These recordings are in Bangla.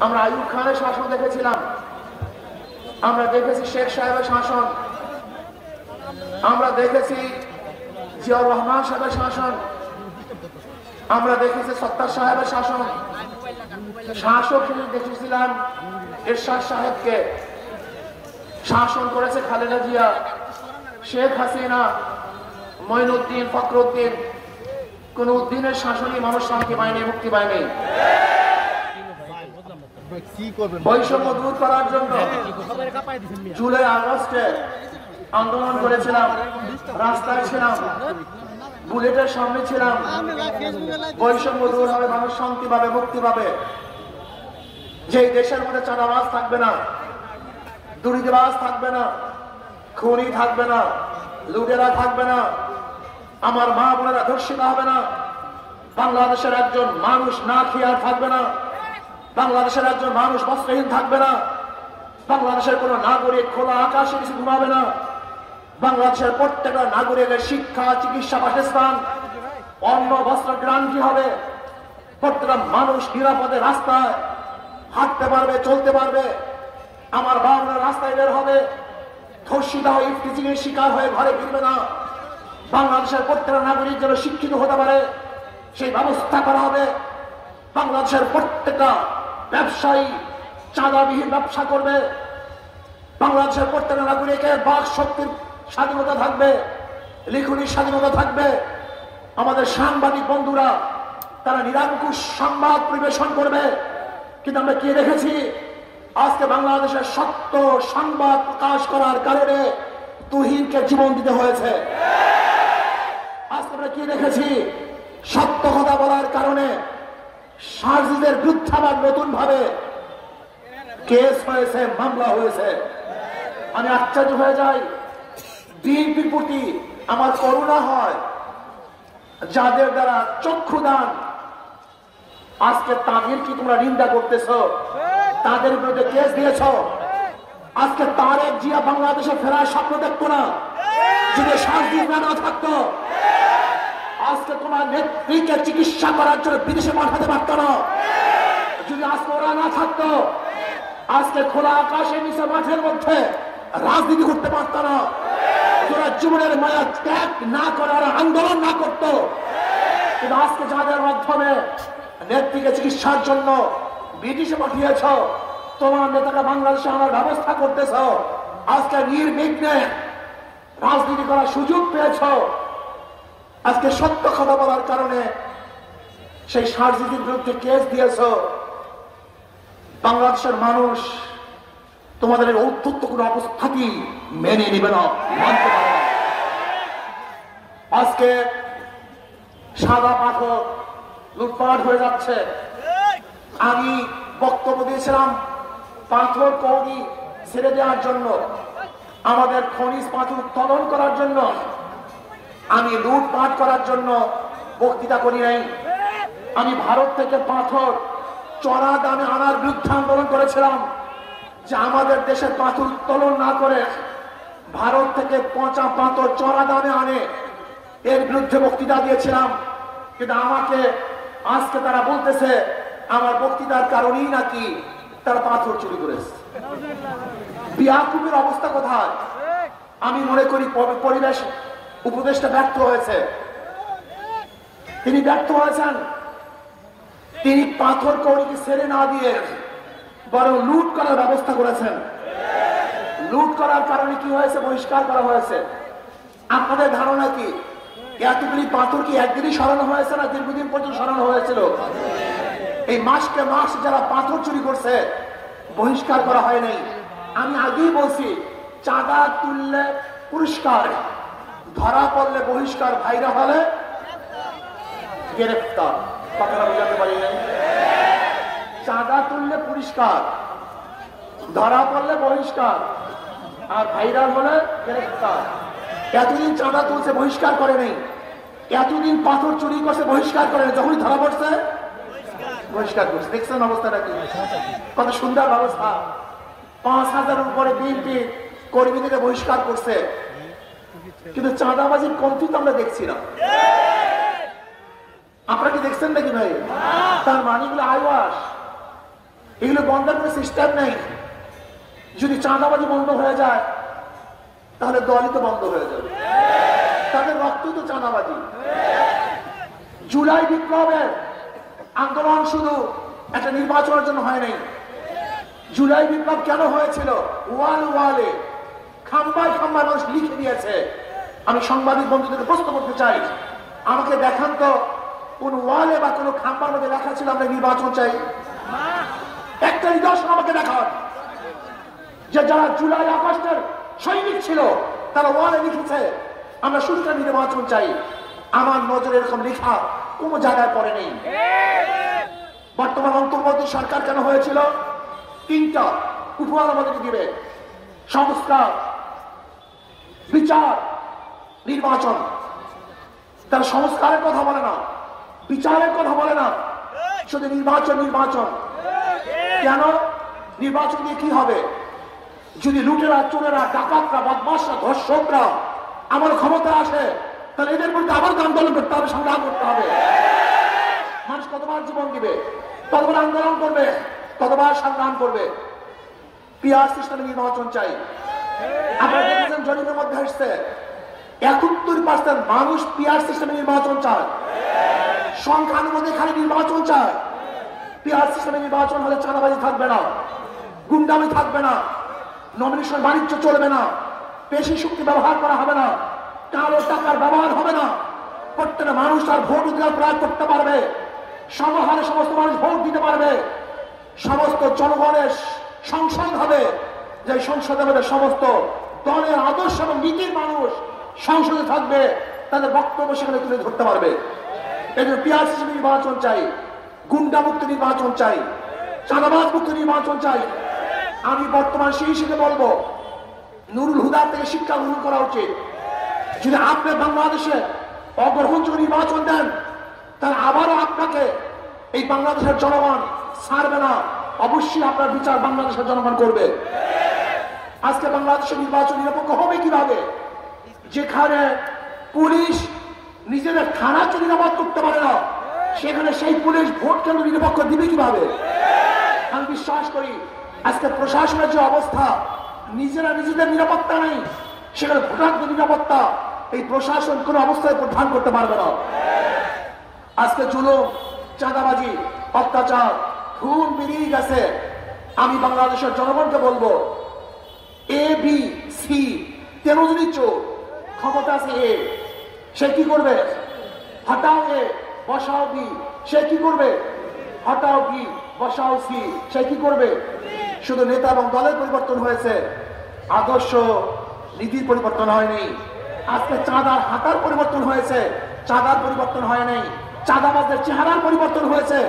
আমরা আইয়ুব খানের শাসন দেখেছিলাম, আমরা দেখেছি শেখ সাহেবের শাসন, আমরা দেখেছি জিয়াউর রহমান সাহেবের শাসন, আমরা দেখেছি সত্তার সাহেবের শাসন। শাসক হিসেবে দেখেছিলাম এরশাদ সাহেবকে, শাসন করেছে খালেদা জিয়া, শেখ হাসিনা, মঈনুদ্দিন, ফখরুদ্দিন। কোন উদ্দিনের শাসনই মানুষ শান্তি পায়নি, মুক্তি পায়নি। বৈষম্য দূর করার জন্য জুলাই আগস্টে আন্দোলন করেছিলাম, রাস্তায় ছিলাম, বুলেটের সামনে ছিলাম। বৈষম্য দূর হবে, মানুষ শান্তি পাবে, মুক্তি পাবে। যেই দেশের মধ্যে চাঁদাবাজ থাকবে না, দুর্নীতিবাজ থাকবে না, খুনি থাকবে না, লুটেরা থাকবে না, আমার মা বোনেরা ধর্ষিত হবে না, বাংলাদেশের একজন মানুষ না খেয়ে আর থাকবে না, বাংলাদেশের একজন মানুষ বস্ত্রহীন থাকবে না, বাংলাদেশের কোন নাগরিক খোলা আকাশে কিছু ঘুমাবে না, বাংলাদেশের প্রত্যেকটা নাগরিকের শিক্ষা, চিকিৎসা, বাসস্থান, অন্ন, বস্ত্র গ্যারান্টি হবে। প্রত্যেকটা মানুষ নিরাপদে রাস্তায় হাঁটতে পারবে, চলতে পারবে। আমার বাবা রাস্তায় বের হবে, ধর্ষিত হয়ে ইফটিজিংয়ের শিকার হয়ে ঘরে ফিরবে না। বাংলাদেশের প্রত্যেকটা নাগরিক যেন শিক্ষিত হতে পারে সেই ব্যবস্থা করা হবে। বাংলাদেশের প্রত্যেকটা ব্যবসায়ী চাঁদাবিহীন ব্যবসা করবে। বাংলাদেশের প্রত্যেকটা নাগরিকের বাক শক্তির স্বাধীনতা থাকবে, লিখনির স্বাধীনতা থাকবে। আমাদের সাংবাদিক বন্ধুরা তারা নিরঙ্কুশ সংবাদ পরিবেশন করবে। কিন্তু আমরা কি দেখেছি, আজকে বাংলাদেশের সত্য সংবাদ প্রকাশ করার কারণে তুহিনকে জীবন দিতে হয়েছে। আজকে আমরা কি দেখেছি, সত্য কথা বলার কারণে সার্জিদের বিরুদ্ধে আবার নতুন ভাবে কেস হয়েছে, মামলা হয়েছে। আমি আশ্চর্য হয়ে যাই, বিএনপির প্রতি আমার করুণা হয়, যাদের দ্বারা চক্ষুদান। আজকে তাদের কি তোমরা নিন্দা করতেছ, তাদের বিরুদ্ধে কেস দিয়েছ। আজকে তারেক জিয়া বাংলাদেশে ফেরার স্বপ্ন দেখতো না যদি শান্তি না থাকতো। আজকে তোমার নেত্রীকে চিকিৎসা করার জন্য বিদেশে পাঠাতে পারত না যদি আজকে ওরা না থাকতো। আজকে খোলা আকাশের নিচে মাঠের মধ্যে রাজনীতি করতে পারত না। তোরা জীবনের মায়া ত্যাগ না করার আন্দোলন না করত। কিন্তু আজকে যাদের মাধ্যমে নেত্রীকে চিকিৎসার জন্য বিদেশে পাঠিয়েছ, তোমার নেতাকে বাংলাদেশে আনার ব্যবস্থা করতেছ, আজকে নির্বিঘ্নে রাজনীতি করার সুযোগ পেয়েছ। আজকে সত্য কথা বলার কারণে সেই সার্জিদের বিরুদ্ধে কেস দিয়েছ। বাংলাদেশের মানুষ তোমাদের ঔদ্ধত্য কোনো অবস্থাতেই মেনে নেবে না, মানতে পারে না। আজকে সাদা পাথর লুটপাট হয়ে যাচ্ছে। আমি বক্তব্য দিয়েছিলাম পাথর কৌড়ি ছেড়ে দেওয়ার জন্য, আমাদের খনিজ পাথর উত্তোলন করার জন্য। আমি লুটপাট করার জন্য বক্তৃতা করি নাই। আমি ভারত থেকে পাথর চড়া দামে আনার বিরুদ্ধে আন্দোলন করেছিলাম, যে আমাদের দেশের পাথর উত্তোলন না করে ভারত থেকে পচা পাথর চড়া দামে আনে, এর বিরুদ্ধে বক্তৃতা দিয়েছিলাম। কিন্তু আমাকে আজকে তারা বলতেছে আমার বক্তৃতার কারণেই নাকি তারা পাথর চুরি করেছে। বিয়াকুবের অবস্থা কোথায়? আমি মনে করি পরিবেশ উপদেষ্টা ব্যর্থ হয়েছে। তিনি ব্যর্থ হয়েছেন। তিনি পাথর কৌড়িকে ছেড়ে না দিয়ে বরং লুট করার ব্যবস্থা করেছেন। লুট করার কারণে কি হয়েছে? বহিষ্কার করা হয়েছে। আপনাদের ধারণা কি এতগুলি পাথর কি একদিনই সরানো হয়েছে না দীর্ঘদিন পর্যন্ত সরানো হয়েছিল? এই মাসকে মাস যারা পাথর চুরি করছে বহিষ্কার করা হয় নাই। আমি আগেই বলছি, চাঁদা তুললে পুরস্কার, ধরা পড়লে বহিষ্কার, ভাইরা হলে গ্রেফতার। কথাটা বোঝাতে পারি নাই? চাঁদা তুললে পুরস্কার, ধরা পড়লে বহিষ্কার, আর ভাইরাল হলে গ্রেফতার। এতদিন চাঁদা তুলছে বহিষ্কার করে নেই, এতদিন পাথর চুরি করছে বহিষ্কার করে নেই, যখনই ধরা পড়ছে বহিষ্কার করছে। দেখছেন অবস্থাটা কি? কত সুন্দর ব্যবস্থা। ৫,০০০ উপরে বিএনপি কর্মীদেরকে বহিষ্কার করছে, কিন্তু চাঁদাবাজির কমতি তো আমরা দেখছি না। আপনারা কি দেখছেন নাকি ভাই? তার মানিগুলো আইওয়াস এগুলো বন্ধের কোনো সিস্টেম নেই। যদি চাঁদাবাজি বন্ধ হয়ে যায় তাহলে দলই তো বন্ধ হয়ে যাবে, তাদের রক্ত তো চাঁদাবাজি। জুলাই বিপ্লবের আন্দোলন শুধু একটা নির্বাচনের জন্য হয় নাই। জুলাই বিপ্লব কেন হয়েছিল? ওয়ালে খাম্বায় খাম্বায় মানুষ লিখে দিয়েছে। আমি সাংবাদিক বন্ধুদেরকে প্রশ্ন করতে চাই, আমাকে দেখান তো কোন ওয়ালে বা কোন খাম্বার মধ্যে লেখা ছিল আমরা নির্বাচন চাই? একটা নিদর্শন আমাকে দেখান যে যারা জুলাই আগস্টের সৈনিক ছিল তারা ওয়ালে লিখেছে আমরা সুষ্ঠু নির্বাচন চাই। আমার নজরে এরকম লেখা কোন জায়গায় পড়ে নেই। বর্তমান অন্তর্বর্তী সরকার কেন হয়েছিল? তিনটা উপহার আমাদেরকে দিবে: সংস্কার, বিচার, নির্বাচন। তারা সংস্কারের কথা বলে না, বিচারের কথা বলে না, শুধু নির্বাচন নির্বাচন। কেন? নির্বাচন দিয়ে কি হবে? যদি লুটেরা, চোরেরা, ডাকাতরা, বদমাশরা, ধর্ষকরা আমার ক্ষমতা আসে তাহলে এদের মধ্যে আবার আন্দোলন করতে হবে, সংগ্রাম করতে হবে। মানুষ কতবার জীবন দিবে, কতবার আন্দোলন করবে, কতবার সংগ্রাম করবে। পিআর সিস্টেমে নির্বাচন চাই। আপনারা দেখেছেন জরিপের মধ্যে আসছে 71% মানুষ পিআর সিস্টেমে নির্বাচন চায়। সংখ্যানুপাতে খালি নির্বাচন চায়। পিআর সিস্টেমে নির্বাচন হলে চাঁদাবাজি থাকবে না, গুন্ডামি থাকবে না, নমিনেশন বাণিজ্য চলবে না, পেশি শক্তি ব্যবহার করা হবে না, কালো টাকার ব্যবহার হবে না, প্রত্যেকটা মানুষ তার ভোট অধিকার প্রয়োগ করতে পারবে, সমহারে সমস্ত মানুষ ভোট দিতে পারবে, সমস্ত জনগণের সংসদ হবে, যে সংসদে আমাদের সমস্ত দলের আদর্শ এবং নীতির মানুষ সংসদে থাকবে, তাদের বক্তব্য সেখানে তুলে ধরতে পারবে। এই জন্য পিআর সিস্টেমে নির্বাচন চাই, গুন্ডা মুক্ত নির্বাচন চাই, চাঁদাবাজ মুক্ত নির্বাচন চাই। আমি বর্তমান সেই হিসেবে বলবো নুরুল হুদার থেকে শিক্ষা গ্রহণ করা উচিত। যদি আপনি বাংলাদেশে অগ্রহণযোগ্য নির্বাচন দেন তাহলে আবারও আপনাকে এই বাংলাদেশের জনগণ ছাড়বে না। অবশ্যই আপনার বিচার বাংলাদেশের জনগণ করবে। আজকে বাংলাদেশের নির্বাচন নিরপেক্ষ হবে কিভাবে? যেখানে পুলিশ নিজেদের থানাকে নিরাপদ করতে পারে না, সেখানে সেই পুলিশ ভোট কেন্দ্র নিরপেক্ষ দিবে কিভাবে? আমি বিশ্বাস করি আজকে প্রশাসনের যে অবস্থা, নিজেরা নিজেদের নিরাপত্তা নেই, সেখানে ভোটারদের নিরাপত্তা এই প্রশাসন কোন অবস্থায় প্রদান করতে পারবে না। আজকে জুলুম, চাঁদাবাজি, অত্যাচার, খুন বেরিয়ে গেছে। আমি বাংলাদেশের জনগণকে বলবো এ বি সি কেন যদি চোর ক্ষমতা আছে এ, সে কি করবে? হটাও এ বসাও বি, সে কি করবে? হটাও বি বসাও সি, সে কি করবে? শুধু নেতা এবং দলের পরিবর্তন হয়েছে, আদর্শ নীতির পরিবর্তন হয়নি। আজকে চাঁদার হাতার পরিবর্তন হয়েছে, চাঁদার পরিবর্তন হয় নাই। চাঁদাবাজদের চেহারার পরিবর্তন হয়েছে,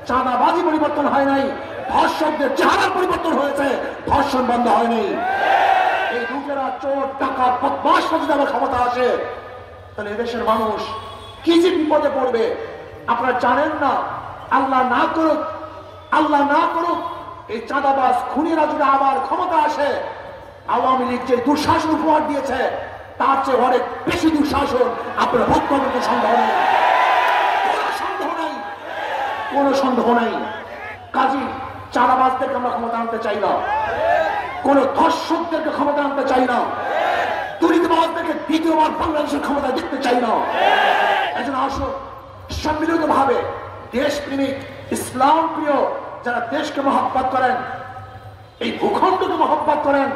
চাঁদাবাজি পরিবর্তন হয় নাই। ধর্ষকদের চেহারার পরিবর্তন হয়েছে, ধর্ষণ বন্ধ হয়নি। এই লুটেরা, চোর, ডাকাত, বদমাশ যদি আমার ক্ষমতা আসে তাহলে এদেশের মানুষ কি যে বিপদে পড়বে আপনারা জানেন না। আল্লাহ না করুক, আল্লাহ না করুক, এই চাঁদাবাজ খুনিরা যদি আবার ক্ষমতা আসে, আওয়ামী লীগ যে দুঃশাসন উপহার দিয়েছে তার চেয়ে অনেক বেশি দুঃশাসন আপনারা ভোগ করতে সন্দেহ নেই, কোনো সন্দেহ নাই, কোনো সন্দেহ নাই। কাজী চাঁদাবাজদেরকে আমরা ক্ষমতা আনতে চাই না, কোন ধর্ষকদেরকে ক্ষমতা আনতে চাই না, দুর্নীতিবাজদেরকে দ্বিতীয়বার বাংলাদেশের ক্ষমতা দেখতে চাই না। একজন আসুন সম্মিলিত ভাবে দেশপ্রেমিক, ইসলাম প্রিয় যারা দেশকে মহব্বত করেন, এই ভূখণ্ডকে মহব্বত করেন,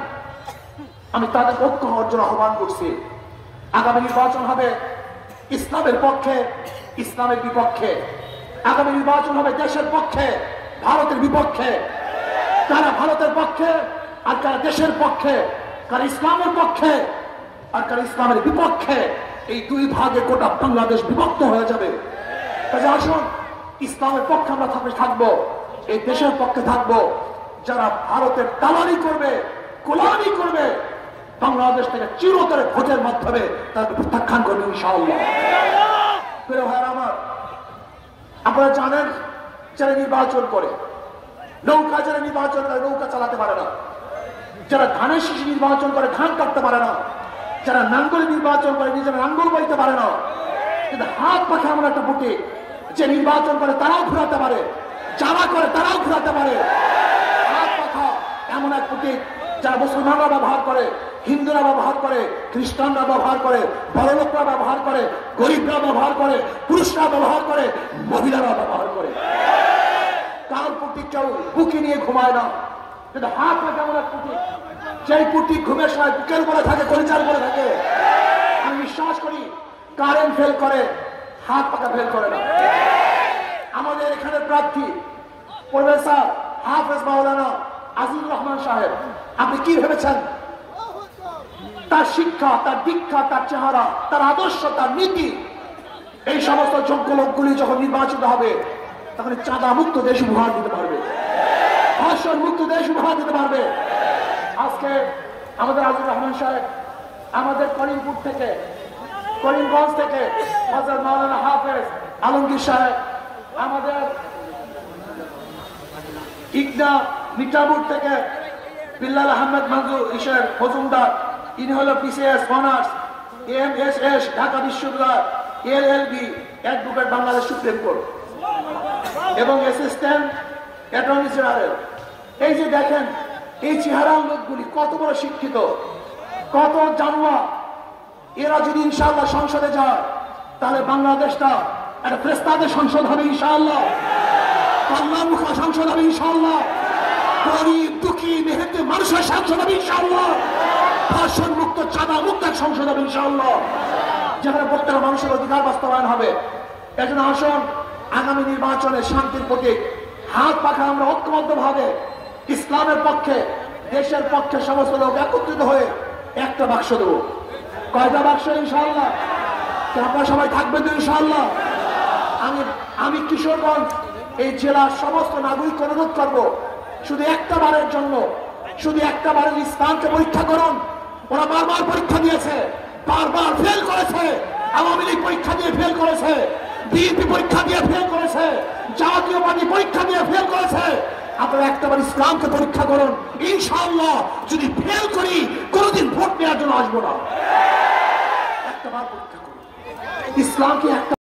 আমি তাদের ঐক্য হওয়ার জন্য আহ্বান করছি। আগামী নির্বাচন হবে ইসলামের পক্ষে, ইসলামের বিপক্ষে। আগামী নির্বাচন হবে দেশের পক্ষে, ভারতের বিপক্ষে। কারা ভারতের পক্ষে আর কারা দেশের পক্ষে, কারা ইসলামের পক্ষে আর কারা ইসলামের বিপক্ষে, এই দুই ভাগে গোটা বাংলাদেশ বিভক্ত হয়ে যাবে। কাজে আসুন ইসলামের পক্ষে আমরা থাকবো, এই দেশের পক্ষে থাকবো। যারা ভারতের দালালি করবে, গোলামি করবে, বাংলাদেশ থেকে চিরতরে ভোটের মাধ্যমে তাদের প্রত্যাখ্যান করবে ইনশাআল্লাহ। প্রিয় ভাইরা আমার, আপনারা জানেন যারা নির্বাচন করে, নৌকা যারা নির্বাচন করে নৌকা চালাতে পারে না, যারা ধানের শীষ নির্বাচন করে ধান কাটতে পারে না, যারা নাঙ্গল নির্বাচন করে নিজেরা নাঙ্গল বইতে পারে না, কিন্তু হাত পাখে এমন একটা বুকে যে নির্বাচন করে তারাও ঘুরাতে পারে, যারা করে তারাও ঘুরাতে পারে। মুসলমানরা ব্যবহার করে, হিন্দুরা ব্যবহার করে, খ্রিস্টানরা ব্যবহার করে, বড়লোকরা ব্যবহার করে, গরিবরা ব্যবহার করে, পুরুষরা ব্যবহার করে, মহিলারা ব্যবহার করে। কার প্রতীক কেউ বুকে নিয়ে ঘুমায় না, কিন্তু হাত পা কেমন এক প্রতীক, সেই প্রতীক ঘুমের সময় বুকের উপরে থাকে, কলিজার উপরে থাকে। আমি বিশ্বাস করি কারেন্ট ফেল করে, হাত পাকা ফেল করে না। আমাদের এখানে প্রার্থী প্রফেসর হাফেজ মাওলানা আজিজুর রহমান সাহেব, আপনি কি ভেবেছেন তার শিক্ষা, তার দীক্ষা, তার চেহারা, তার আদর্শ, তার নীতি, এই সমস্ত যোগ্য লোকগুলি যখন নির্বাচিত হবে তখন চাঁদা মুক্ত দেশ উপহার দিতে পারবে, ধর্ষণ মুক্ত দেশ উপহার দিতে পারবে। আজকে আমাদের আজিজুর রহমান সাহেব আমাদের করিমপুর থেকে, করিমগঞ্জ থেকে হযরত মাওলানা হাফেজ আলমগীর সাহেব, আমাদের ইগনা মিঠাপুর থেকে বিল্লাল আহমেদ মঞ্জুর ইসের মজুমদার, ইনি হল বিসিএস অনার্স, এমএসএস ঢাকা বিশ্ববিদ্যালয়, LLB advocate Bangladesh supreme court এবং অ্যাসিস্ট্যান্ট অ্যাটর্নি জেনারেল। এই যে দেখেন এই চেহারার লোকগুলি কত বড় শিক্ষিত, কত জানুয়া। এরা যদি ইনশাআল্লাহ সংসদে যায় তাহলে বাংলাদেশটা একটা ফেরেশতাদের সংসদ হবে ইনশাআল্লাহ, কল্যাণমুখী সংসদ হবে ইনশাআল্লাহ, গরিব দুঃখী মেহনতি মানুষের সংসদ হবে ইনশাআল্লাহ, ধর্ষণ মুক্ত চাঁদা মুক্ত সংসদ হবে ইনশাআল্লাহ, যেখানে প্রত্যেক মানুষের অধিকার বাস্তবায়ন হবে। এজন্য আসুন আগামী নির্বাচনে শান্তির প্রতীক হাত পাখা আমরা ঐক্যবদ্ধ ভাবে ইসলামের পক্ষে, দেশের পক্ষে সমস্ত লোক একত্রিত হয়ে একটা বাক্স দেবো। কয়টা বাক্স ইনশাআল্লাহ? আপনারা সবাই থাকবেন তো ইনশাআল্লাহ? আমি কিশোরগঞ্জ এই জেলার সমস্ত নাগরিক অনুরোধ করবো, শুধু একটা বারের জন্য, শুধু একটা বারের ইসলামকে পরীক্ষা করুন। ওরা বারবার পরীক্ষা দিয়েছে, বারবার ফেল করেছে। আওয়ামী লীগ পরীক্ষা দিয়ে ফেল করেছে, বিএনপি পরীক্ষা দিয়ে ফেল করেছে, জাতীয়বাদী পরীক্ষা দিয়ে ফেল করেছে। আপনারা একটাবার ইসলামকে পরীক্ষা করুন, ইনশাআল্লাহ যদি ফেল করি কোনোদিন ভোট নেওয়ার জন্য আসবো না। একটাবার পরীক্ষা করুন ইসলামকে। একটা